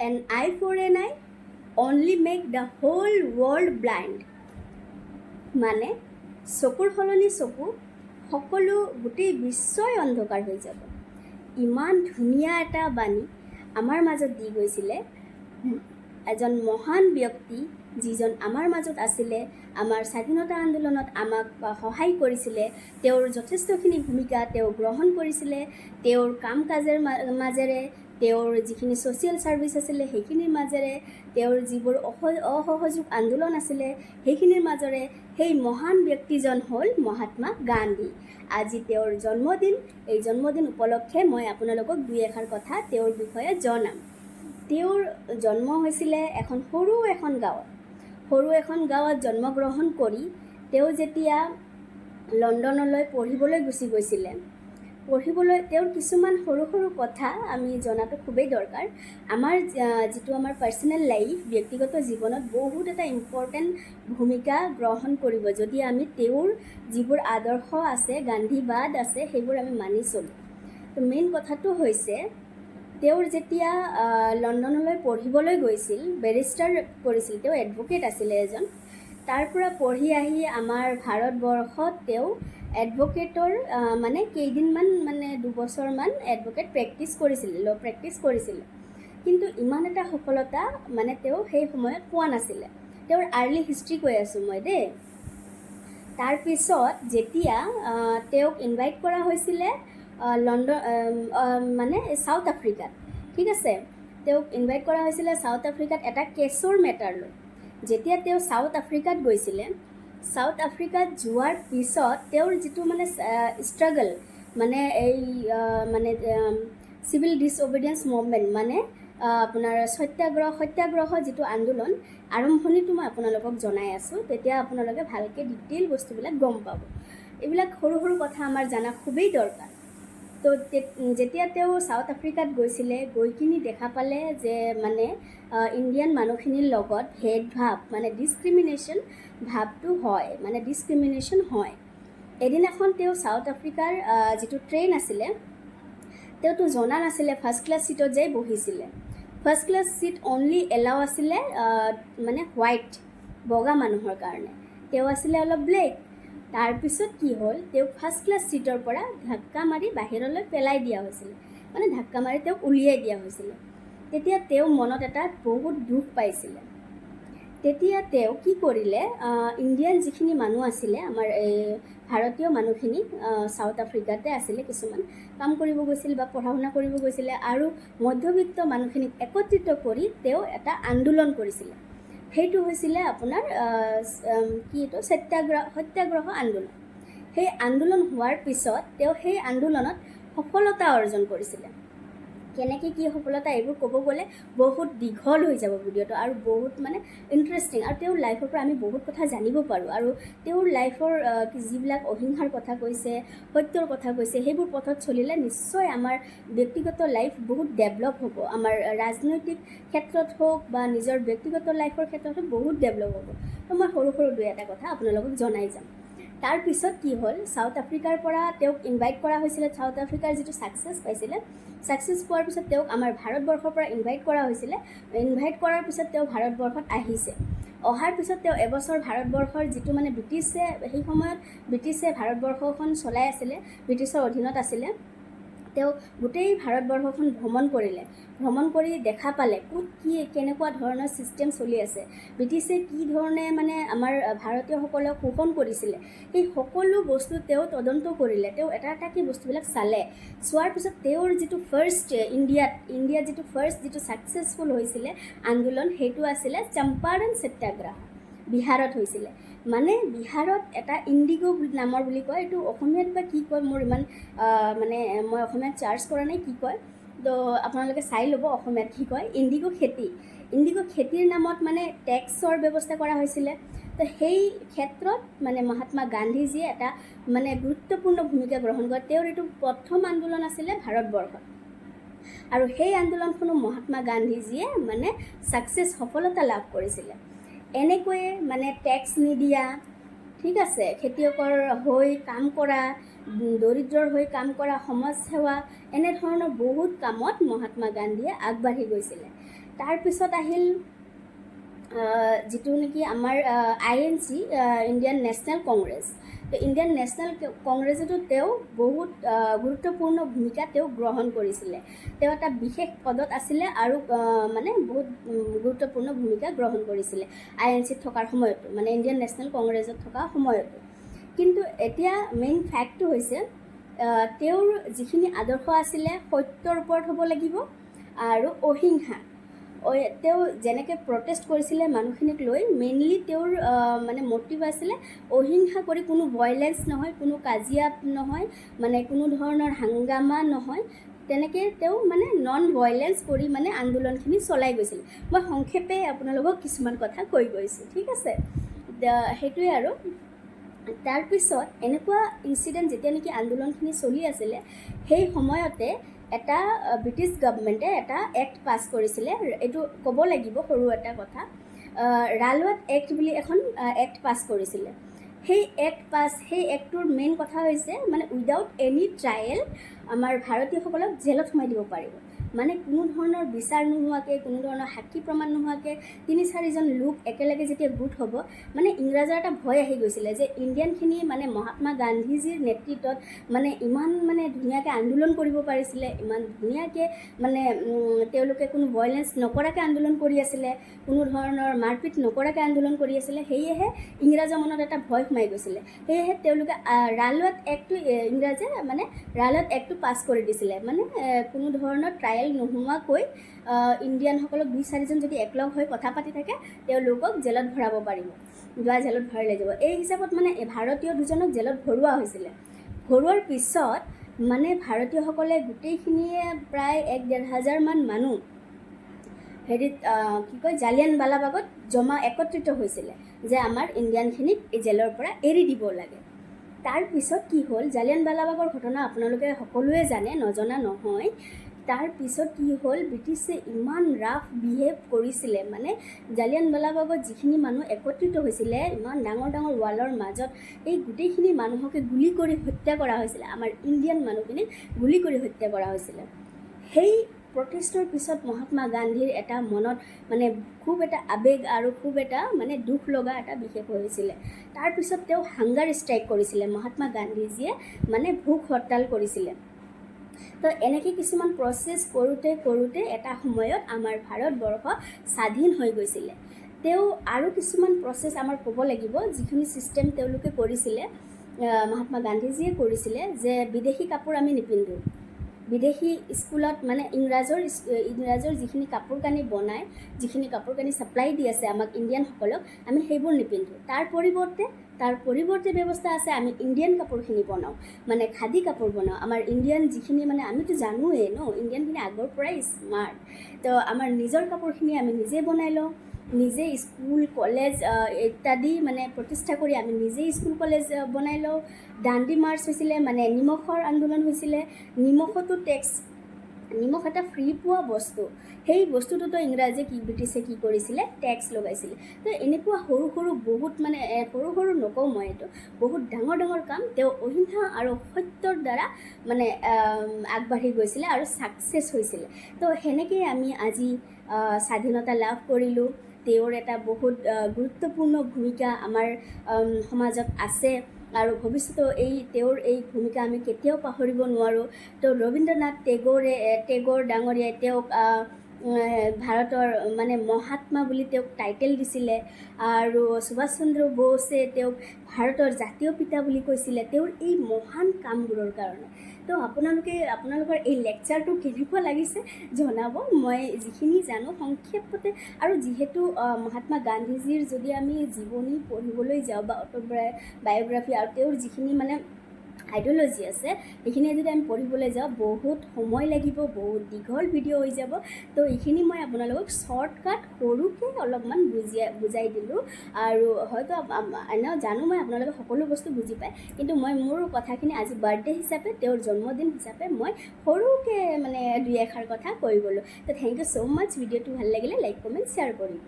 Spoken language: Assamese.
an eye for an eye only make the whole world blind. মানে চকুৰ সলনি চকু, সকলো গোটেই বিশ্বই অন্ধকাৰ হৈ যাব। ইমান ধুনীয়া এটা বাণী আমাৰ মাজত দি গৈছিলে এজন মহান ব্যক্তি, যিজন আমাৰ মাজত আছিলে, আমাৰ স্বাধীনতা আন্দোলনত আমাক সহায় কৰিছিলে। তেওঁৰ যথেষ্টখিনি ভূমিকা তেওঁ গ্ৰহণ কৰিছিলে। তেওঁৰ কাম কাজৰ মাজেৰে, তেওঁৰ যিখিনি ছ'চিয়েল ছাৰ্ভিচ আছিলে সেইখিনিৰ মাজেৰে, তেওঁৰ যিবোৰ অসহযোগ আন্দোলন আছিলে সেইখিনিৰ মাজেৰে সেই মহান ব্যক্তিজন হ'ল মহাত্মা গান্ধী। আজি তেওঁৰ জন্মদিন। এই জন্মদিন উপলক্ষে মই আপোনালোকক দুই এষাৰ কথা তেওঁৰ বিষয়ে জনাম। তেওঁৰ জন্ম হৈছিলে সৰু এখন গাঁৱত জন্মগ্ৰহণ কৰি তেওঁ যেতিয়া লণ্ডনলৈ পঢ়িবলৈ গুচি গৈছিলে, তেওঁৰ কিছুমান সৰু সৰু কথা আমি জনাটো খুবেই দৰকাৰ। আমাৰ পাৰ্চনেল লাইফ, ব্যক্তিগত জীৱনত বহুত এটা ইম্পৰ্টেণ্ট ভূমিকা গ্ৰহণ কৰিব যদি আমি তেওঁৰ যিবোৰ আদৰ্শ আছে, গান্ধীবাদ আছে, সেইবোৰ আমি মানি চলোঁ। তো মেইন কথাটো হৈছে তেওঁৰ যেতিয়া লণ্ডনলৈ পঢ়িবলৈ গৈছিল, বেৰিষ্টাৰ কৰিছিল, তেওঁ এডভকেট আছিলে এজন। তাৰ পৰা পঢ়ি আহি আমাৰ ভাৰতবৰ্ষত তেওঁ এডভকেটৰ কেইদিনমান 2 বছৰমান এডভকেট ল' প্ৰেক্টিছ কৰিছিলে। কিন্তু ইমান এটা সফলতা তেওঁ সেই সময়ত পোৱা নাছিলে। তেওঁৰ আৰ্লি হিষ্ট্ৰী কৈ আছোঁ মই দেই। তাৰপিছত যেতিয়া তেওঁক ইনভাইট কৰা হৈছিলে চাউথ আফ্ৰিকাত, ঠিক আছে, তেওঁক ইনভাইট কৰা হৈছিলে চাউথ আফ্ৰিকাত এটা কেছৰ মেটাৰ লৈ। যেতিয়া তেওঁ চাউথ আফ্ৰিকাত গৈছিলে, চাউথ আফ্ৰিকাত যোৱাৰ পিছত তেওঁৰ যিটো ষ্ট্ৰাগল, এই চিভিল ডিছঅবিডিয়েঞ্চ মুভমেণ্ট, আপোনাৰ সত্যাগ্ৰহ যিটো আন্দোলন, আৰম্ভণিটো মই আপোনালোকক জনাই আছোঁ। তেতিয়া আপোনালোকে ভালকৈ ডিটেইল বস্তুবিলাক গম পাব। এইবিলাক সৰু সৰু কথা আমাৰ জানা খুবেই দৰকাৰ। তো যেতিয়া তেওঁ চাউথ আফ্ৰিকাত গৈছিলে, গৈ কিনি দেখা পালে যে ইণ্ডিয়ান মানুহখিনিৰ লগত ভেদভাৱ, ডিছক্ৰিমিনেশ্যন ভাৱটো হয়, ডিছক্ৰিমিনেশ্যন হয়। এদিনাখন তেওঁ চাউথ আফ্ৰিকাৰ যিটো ট্ৰেইন আছিলে, তেওঁতো জনা নাছিলে, ফাৰ্ষ্ট ক্লাছ ছিটত যাই বহিছিলে। First class seat only allow আছিলে হোৱাইট, বগা মানুহৰ কাৰণে। তেওঁ আছিলে অলপ ব্লেক। তাৰপিছত কি হ'ল, তেওঁক ফাৰ্ষ্ট ক্লাছ ছিটৰ পৰা ধাক্কা মাৰি বাহিৰলৈ পেলাই দিয়া হৈছিলে, ধাক্কা মাৰি তেওঁক উলিয়াই দিয়া হৈছিলে। তেতিয়া তেওঁ মনত এটা বহুত দুখ পাইছিলে। তেতিয়া তেওঁ কি কৰিলে, ইণ্ডিয়ান যিখিনি মানুহ আছিলে, আমাৰ এই ভাৰতীয় মানুহখিনি চাউথ আফ্ৰিকাতে আছিলে, কিছুমান কাম কৰিব গৈছিল বা পঢ়া শুনা কৰিব গৈছিলে, আৰু মধ্যবিত্ত মানুহখিনিক একত্ৰিত কৰি তেওঁ এটা আন্দোলন কৰিছিলে। সেইটো হৈছিলে আপোনাৰ সত্যাগ্ৰহ আন্দোলন। সেই আন্দোলন হোৱাৰ পিছত তেওঁ সেই আন্দোলনত সফলতা অৰ্জন কৰিছিলে। কেনেকৈ কি সফলতা, এইবোৰ ক'ব গ'লে বহুত দীঘল হৈ যাব ভিডিঅ'টো, আৰু বহুত ইণ্টাৰেষ্টিং। আৰু তেওঁৰ লাইফৰ পৰা আমি বহুত কথা জানিব পাৰোঁ। আৰু তেওঁৰ লাইফৰ যিবিলাক অহিংসাৰ কথা কৈছে, সত্যৰ কথা কৈছে, সেইবোৰ পথত চলিলে নিশ্চয় আমাৰ ব্যক্তিগত লাইফ বহুত ডেভেলপ হ'ব। আমাৰ ৰাজনৈতিক ক্ষেত্ৰত হওক বা নিজৰ ব্যক্তিগত লাইফৰ ক্ষেত্ৰত হওক বহুত ডেভেলপ হ'ব। তো মই সৰু সৰু দুই এটা কথা আপোনালোকক জনাই যাম। তাৰপিছত কি হ'ল, চাউথ আফ্ৰিকাৰ পৰা তেওঁক ইনভাইট কৰা হৈছিলে। চাউথ আফ্ৰিকাৰ যিটো ছাকচেছ পাইছিলে, ছাকচেছ পোৱাৰ পিছত তেওঁক আমাৰ ভাৰতবৰ্ষৰ পৰা ইনভাইট কৰা হৈছিলে। ইনভাইট কৰাৰ পিছত তেওঁ ভাৰতবৰ্ষত আহিছে। অহাৰ পিছত তেওঁ এবছৰ ভাৰতবৰ্ষৰ যিটো ব্ৰিটিছে, সেই সময়ত ব্ৰিটিছে ভাৰতবৰ্ষখন চলাই আছিলে, ব্ৰিটিছৰ অধীনত আছিলে। তেওঁ গোটেই ভাৰতবৰ্ষখন ভ্ৰমণ কৰিলে। ভ্ৰমণ কৰি দেখা পালে ক'ত কি কেনেকুৱা ধৰণৰ ছিষ্টেম চলি আছে, ব্ৰিটিছে কি ধৰণে আমাৰ ভাৰতীয়সকলক শোষণ কৰিছিলে, সেই সকলো বস্তু তেওঁ তদন্ত কৰিলে। তেওঁ এটা এটাকৈ বস্তুবিলাক চালে। চোৱাৰ পিছত তেওঁৰ যিটো ফাৰ্ষ্ট ইণ্ডিয়াত যিটো ছাকচেছফুল হৈছিলে আন্দোলন, সেইটো আছিলে চম্পাৰণ সত্যাগ্ৰহ। বিহাৰত হৈছিলে। বিহাৰত এটা ইণ্ডিগো নামৰ বুলি কয়, এইটো অসমীয়াত বা কি কয় মোৰ ইমান মই অসমীয়াত চাৰ্চ কৰা নাই কি কয়, তো আপোনালোকে চাই ল'ব অসমীয়াত কি কয়। ইণ্ডিগো খেতিৰ নামত টেক্সৰ ব্যৱস্থা কৰা হৈছিলে। তো সেই ক্ষেত্ৰত মহাত্মা গান্ধীজীয়ে এটা গুৰুত্বপূৰ্ণ ভূমিকা গ্ৰহণ কৰে। তেওঁৰ এইটো প্ৰথম আন্দোলন আছিলে ভাৰতবৰ্ষত, আৰু সেই আন্দোলনখনো মহাত্মা গান্ধীজীয়ে সফলতা লাভ কৰিছিলে। এনেকৈয়ে টেক্স নিদিয়া, ঠিক আছে, খেতিয়কৰ হৈ কাম কৰা, দৰিদ্ৰৰ হৈ কাম কৰা, সমাজ সেৱা, এনেধৰণৰ বহুত কামত মহাত্মা গান্ধীয়ে আগবাঢ়ি গৈছিলে। তাৰপিছত আহিল যিটো নেকি আমাৰ INC ইণ্ডিয়ান নেশ্যনেল কংগ্ৰেছ। তো ইণ্ডিয়ান নেশ্যনেল কংগ্ৰেছতো তেওঁ বহুত গুৰুত্বপূৰ্ণ ভূমিকা তেওঁ গ্ৰহণ কৰিছিলে। তেওঁ এটা বিশেষ পদত আছিলে আৰু মানে বহুত গুৰুত্বপূৰ্ণ ভূমিকা গ্ৰহণ কৰিছিলে INCত থকাৰ সময়তো, মানে ইণ্ডিয়ান নেশ্যনেল কংগ্ৰেছত থকা সময়তো। কিন্তু এতিয়া মেইন ফেক্টটো হৈছে তেওঁৰ যিখিনি আদৰ্শ আছিলে সত্যৰ ওপৰত হ'ব লাগিব আৰু অহিংসা। তেওঁ যেনেকৈ প্ৰটেষ্ট কৰিছিলে মানুহখিনিক লৈ, মেইনলি তেওঁৰ মানে মটিভ আছিলে অহিংসা কৰি, কোনো ভায়লেঞ্চ নহয়, কোনো কাজিয়া নহয়, মানে কোনো ধৰণৰ হাংগামা নহয়, তেনেকৈ তেওঁ মানে নন ভায়লেঞ্চ কৰি মানে আন্দোলনখিনি চলাই গৈছিল। মই সংক্ষেপে আপোনালোকক কিছুমান কথা কৈ গৈছোঁ, ঠিক আছে। সেইটোৱে আৰু। তাৰপিছত এনেকুৱা ইনচিডেণ্ট যেতিয়া নেকি আন্দোলনখিনি চলি আছিলে, সেই সময়তে এটা ব্ৰিটিছ গভৰ্ণমেণ্টে এটা এক্ট পাছ কৰিছিলে। এইটো ক'ব লাগিব সৰু এটা কথা, ৰালৱাট এক্ট বুলি এখন এক্ট পাছ কৰিছিলে। সেই এক্টটোৰ মেইন কথা হৈছে মানে উইদাউট এনি ট্ৰায়েল আমাৰ ভাৰতীয়সকলক জেলত সোমাই দিব পাৰিব। মানে কোনো ধৰণৰ বিচাৰ নোহোৱাকৈ, কোনো ধৰণৰ সাক্ষী প্ৰমাণ নোহোৱাকৈ ৩-৪জন লোক একেলগে যেতিয়া গোট হ'ব, মানে ইংৰাজৰ এটা ভয় আহি গৈছিলে যে ইণ্ডিয়ানখিনি মানে মহাত্মা গান্ধীজীৰ নেতৃত্বত মানে ইমান মানে ধুনীয়াকৈ আন্দোলন কৰিব পাৰিছিলে, ইমান ধুনীয়াকৈ মানে তেওঁলোকে কোনো ভায়লেঞ্চ নকৰাকৈ আন্দোলন কৰি আছিলে, কোনো ধৰণৰ মাৰপিট নকৰাকৈ আন্দোলন কৰি আছিলে। সেয়েহে ইংৰাজৰ মনত এটা ভয় সোমাই গৈছিলে। সেয়েহে তেওঁলোকে ৰালৱাট এক্টটো ইংৰাজে মানে ৰালৱাট এক্টটো পাছ কৰি দিছিলে। মানে কোনো ধৰণৰ ট্ৰায়েল নোহোৱাকৈ ইণ্ডিয়ানসকলক 2-4জন যদি একলগ হৈ কথা পাতি থাকে, তেওঁলোকক জেলত ভৰাব পাৰিব, জেলত ভৰাই লৈ যাব। এই হিচাপত মানে ভাৰতীয় দুজনক জেলত ভৰোৱা হৈছিলে। ভৰোৱাৰ পিছত মানে ভাৰতীয়সকলে গোটেইখিনিয়ে প্ৰায় 1-1.5 হাজাৰমান মানুহ হেৰিত জালিয়ানৱালাবাগত একত্ৰিত হৈছিলে যে আমাৰ ইণ্ডিয়ানখিনিক এই জেলৰ পৰা এৰি দিব লাগে। তাৰপিছত কি হ'ল, জালিয়ানৱালাবাগৰ ঘটনা আপোনালোকে সকলোৱে জানে, নজনা নহয়। তাৰপিছত কি হ'ল, ব্ৰিটিছে ইমান ৰাফ বিহেভ কৰিছিলে, মানে জালিয়ানৱালাবাগত যিখিনি মানুহ একত্ৰিত হৈছিলে ইমান ডাঙৰ ডাঙৰ ৱালৰ মাজত, এই গোটেইখিনি মানুহকে গুলি কৰি হত্যা কৰা হৈছিলে। আমাৰ ইণ্ডিয়ান মানুহখিনিক গুলি কৰি হত্যা কৰা হৈছিলে। সেই প্ৰটেষ্টৰ পিছত মহাত্মা গান্ধীৰ এটা মনত মানে খুব এটা আৱেগ আৰু খুব এটা মানে দুখ লগা এটা বিশেষ হৈছিলে। তাৰপিছত তেওঁ হাংগাৰ ষ্ট্ৰাইক কৰিছিলে, মহাত্মা গান্ধীজীয়ে মানে ভোক হৰতাল কৰিছিলে। তো এনেকৈ কিছুমান প্ৰচেছ কৰোঁতে এটা সময়ত আমাৰ ভাৰতবৰ্ষ স্বাধীন হৈ গৈছিলে। তেওঁ আৰু কিছুমান প্ৰচেছ আমাৰ ক'ব লাগিব, যিখিনি ছিষ্টেম তেওঁলোকে কৰিছিলে, মহাত্মা গান্ধীজীয়ে কৰিছিলে যে বিদেশী কাপোৰ আমি নিপিন্ধোঁ। বিদেশী স্কুলত মানে ইংৰাজৰ যিখিনি কাপোৰ কানি বনায়, যিখিনি কাপোৰ কানি ছাপ্লাই দি আছে আমাক ইণ্ডিয়ানসকলক, আমি সেইবোৰ নিপিন্ধোঁ। তাৰ পৰিৱৰ্তে ব্যৱস্থা আছে, আমি ইণ্ডিয়ান কাপোৰখিনি বনাওঁ, মানে খাদী কাপোৰ বনাওঁ। আমাৰ ইণ্ডিয়ান যিখিনি মানে আমিতো জানোৱেই ইণ্ডিয়ানখিনি আগৰ পৰাই স্মাৰ্ট। তো আমাৰ নিজৰ কাপোৰখিনি আমি নিজে বনাই লওঁ, নিজে স্কুল কলেজ ইত্যাদি মানে প্ৰতিষ্ঠা কৰি আমি নিজেই স্কুল কলেজ বনাই লওঁ। দাণ্ডি মাৰ্চ হৈছিলে, মানে নিমখৰ আন্দোলন হৈছিলে। নিমখ এটা ফ্ৰী পোৱা বস্তু, সেই বস্তুটোতো ব্ৰিটিছে কি কৰিছিলে, টেক্স লগাইছিলে। তো এনেকুৱা সৰু সৰু বহুত মানে সৰু নকওঁ মই, এইটো বহুত ডাঙৰ ডাঙৰ কাম তেওঁ অহিংসা আৰু সত্যৰ দ্বাৰা মানে আগবাঢ়ি গৈছিলে আৰু ছাকচেছ হৈছিলে। তো সেনেকৈয়ে আমি আজি স্বাধীনতা লাভ কৰিলোঁ। তেওঁৰ এটা বহুত গুৰুত্বপূৰ্ণ ভূমিকা আমাৰ সমাজত আছে আৰু ভৱিষ্যতেও তেওঁৰ এই ভূমিকা আমি কেতিয়াও পাহৰিব নোৱাৰোঁ। তো ৰবীন্দ্ৰনাথ টেগৰ ডাঙৰীয়াই তেওঁক ভাৰতৰ মানে মহাত্মা বুলি তেওঁক টাইটেল দিছিলে, আৰু সুভাষ চন্দ্ৰ বোছে তেওঁক ভাৰতৰ জাতীয় পিতা বুলি কৈছিলে তেওঁৰ এই মহান কামবোৰৰ কাৰণে। তো আপোনালোকৰ এই লেকচাৰটো কেনেকুৱা লাগিছে জনাব। মই যিখিনি জানো সংক্ষেপতে, আৰু যিহেতু মহাত্মা গান্ধীজীৰ যদি আমি জীৱনী পঢ়িবলৈ যাওঁ বা অট'বায়োগ্ৰাফি আৰু তেওঁৰ যিখিনি মানে আইডিঅ'লজি আছে, এইখিনি যদি আমি পঢ়িবলৈ যাওঁ বহুত সময় লাগিব, বহুত দীঘল ভিডিঅ' হৈ যাব। তো এইখিনি মই আপোনালোকক শ্বৰ্টকাট সৰুকৈ অলপমান বুজাই দিলোঁ। আৰু হয়তো এনেও জানো মই আপোনালোকে সকলো বস্তু বুজি পায়, কিন্তু মই মোৰ কথাখিনি আজি বাৰ্থডে হিচাপে, তেওঁৰ জন্মদিন হিচাপে মই সৰুকৈ মানে 2 এষাৰ কথা কৈ গ'লোঁ। তো থেংক ইউ ছ' মাছ। ভিডিঅ'টো ভাল লাগিলে লাইক কমেণ্ট শ্বেয়াৰ কৰিব।